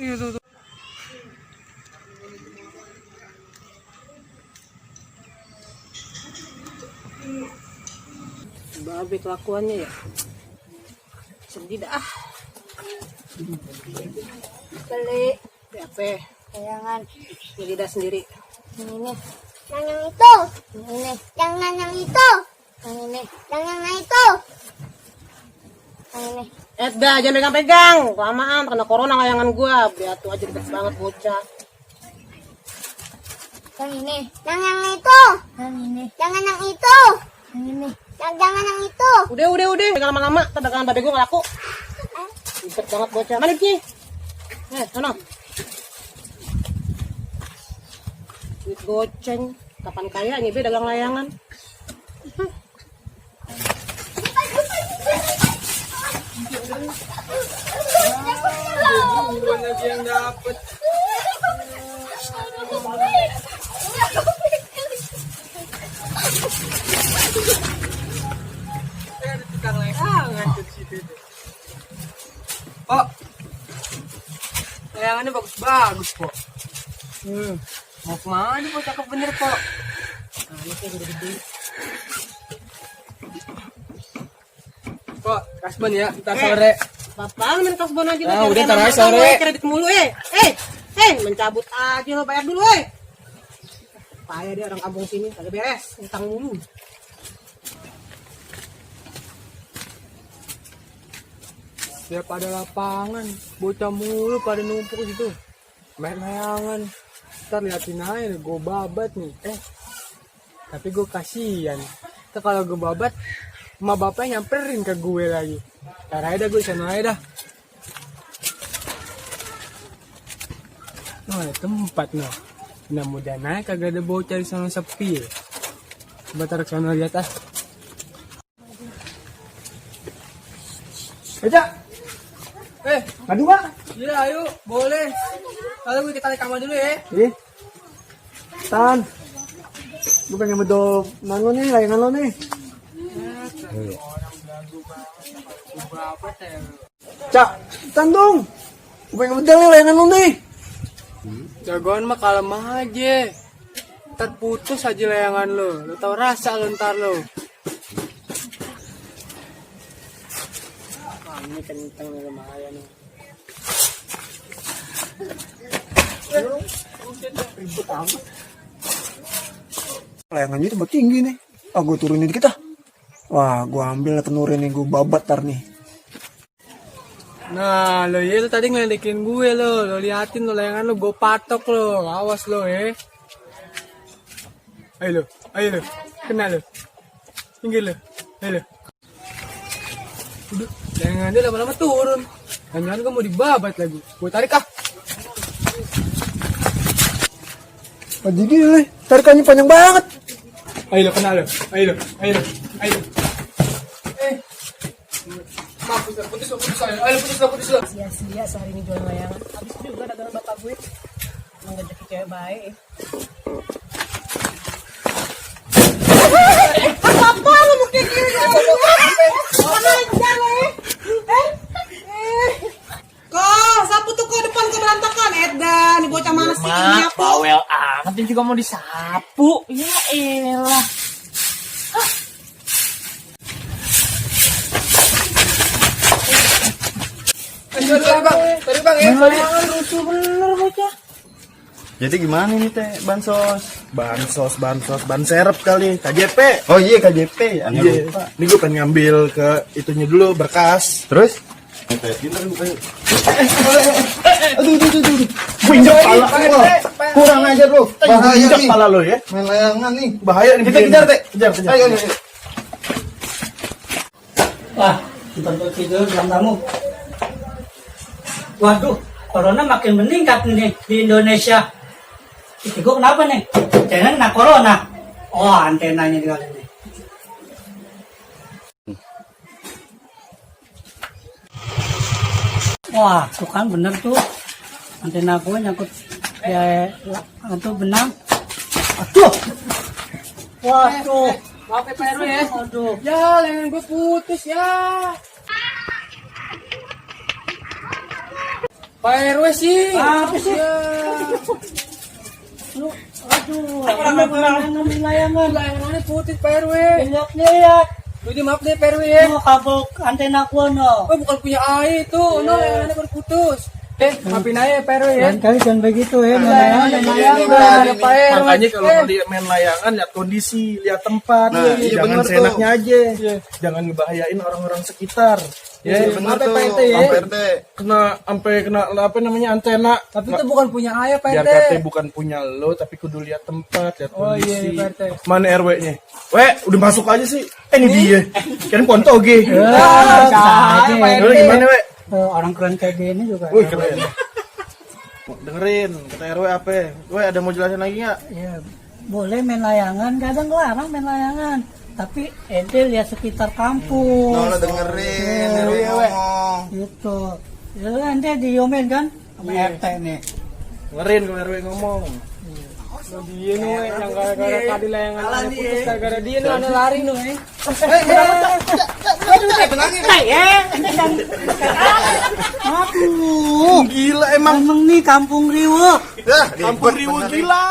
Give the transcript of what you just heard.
Iya tuh. Babe kelakuannya ya. Sedih dah. Beli Apa? layangan Ya lidah sendiri. ini. Yang itu. Ini. Yang itu. Yang ini. Yang itu. Yang ini. Dah jangan pegang-pegang. Kelamaan kena corona layangan gua. Beatu aja deket banget bocah. Yang ini. Yang itu. Yang ini. Jangan yang itu. Yang ini. Jangan yang itu. Udah. Pegang lama-lama. Dagangan babe gua nggak laku. Ribet banget bocah. Mana Ki? Sana. Duit goceng. Kapan kayanya be dagang layangan? Duluan aja yang dapet. Ada tukang layangan di situ. Oh, layangannya bagus kok. Mau kemana kok? Cakep bener kok. Nah, ini kayak gede-gede. Kok, kasban ya, ntar sore. Bapak main kasbon aja Ah, lo. udah, Jangan ntar aja makan sore. lo, kredit mulu mencabut aja lo, bayar dulu payah dia orang kampung sini kagak beres utang mulu. Ya pada lapangan, bocah mulu pada numpuk gitu. Main layangan. Ntar liatin aja, gue babat nih. Tapi gue kasihan. Ntar kalau gue babat, emak bapaknya nyamperin ke gue lagi. Ntar aja dah gue sana aja dah. Oh, ada tempat noh. Nah mudah naik kagak ada bocah di sana sepi. Coba taruh ke sana lihat ah. Eja. Ngadu Pak? Iya, ayo, boleh. Kalau gue kita naik kamar dulu ya. Ih. Tan. Gue pengen bedol mana nih, layangan lo nih. Cak, tan dong. Gue pengen bedol nih layangan lo nih. Jagoan mah kalem aja. Ntar putus aja layangan lo. Lo tau rasa lo ntar lo. Ini kenceng nih lumayan nih. Ribet amat. Layangannya tambah tinggi nih. Ah, gue turunin dikit ah. Wah, gue ambil lah penurin nih, gue babat tar nih. Nah, lo ya lo tadi ngeledekin gue lo. Lo liatin lo layangan lo, gue patok lo. Awas lo ya. Ayo lo. Kena lo. Pinggir lo. Ayo lo. Udah, layangan dia lama-lama turun. Jangan gue mau dibabat lagi. Gue tarik ah. Wah, jadi nih, tarikannya panjang banget. Ayo lo, kena lo. Ayo lo. Putus lo. Sia-sia sehari ini jualan layangan. Habis juga dagangan bapak gue. Emang rezeki cewek baik. Apa lu mau kayak gini? Mana aja lo Kok, sapu tuh ke depan ke berantakan. Edan, nih bocah mana sih ini apa? Bawel amat ini juga mau disapu. Ya elah. Tadi bang ya. Layangan lucu bener bocah. Jadi gimana nih teh bansos? Ban serep kali KJP. Oh iya KJP. Iya. Ini gue pengen ngambil ke itunya dulu berkas. Terus? Aduh. Gue injek pala lo. Kurang ajar lo. Bahaya injek pala lo ya. Main layangan nih. Bahaya nih. Kita kejar teh. Kejar. Ayo. Wah, bentuk tidur jam tamu. Waduh, corona makin meningkat nih di Indonesia. Itu gue kenapa nih? Jangan kena corona. Oh, antenanya di kali ini. Wah, tuh kan bener tuh. Antena gue nyangkut ya itu benang. Aduh. Waduh. Maaf ya Pak RW ya. Aduh. Ya, layangan gue putus ya. Pak RW sih. Apa sih? Ya. Lu, aduh, apa layangan di layangan? Layangannya putih Pak RW. Lihat. Jadi maaf deh Pak RW ya. Oh, kabel antena gua no. Oh bukan punya AI itu. No, layangannya baru putus. Maafin aja Pak RW ya. Kali jangan begitu ya, Layangan Pak RW. Makanya kalau main layangan lihat kondisi, lihat tempat. Nah, iya Jangan bener seenaknya tuh. aja. Jangan ngebahayain orang-orang sekitar. Ya, Iya bener tuh, Pak RT ya. Pak RT. sampai kena apa namanya antena. Tapi itu bukan punya ayah Pak Biar RT. kata bukan punya lo, tapi kudu lihat tempat, lihat Oh kondisi. iya Pak RT. Mana RW-nya? Udah masuk aja sih. Ini dia. Kan pontoge. Saya Pak Lo RT. gimana, we? Orang keren kayak gini juga. Wih, keren. Dengerin, kata RW apa? We ada mau jelasin lagi nggak? Ya, boleh main layangan, kadang larang main layangan. Tapi ente lihat sekitar kampung. Nah, lo dengerin, RW ngomong. Gitu. Ya ente diomelin kan sama RT nih. Dengerin kalau RW ngomong. Dia nih we, yang gara-gara tadi layangan putus gara-gara dia nih ada lari nih. Aduh, Gila emang. emang nih kampung riwuk. Dah, Kampung Riwo gila.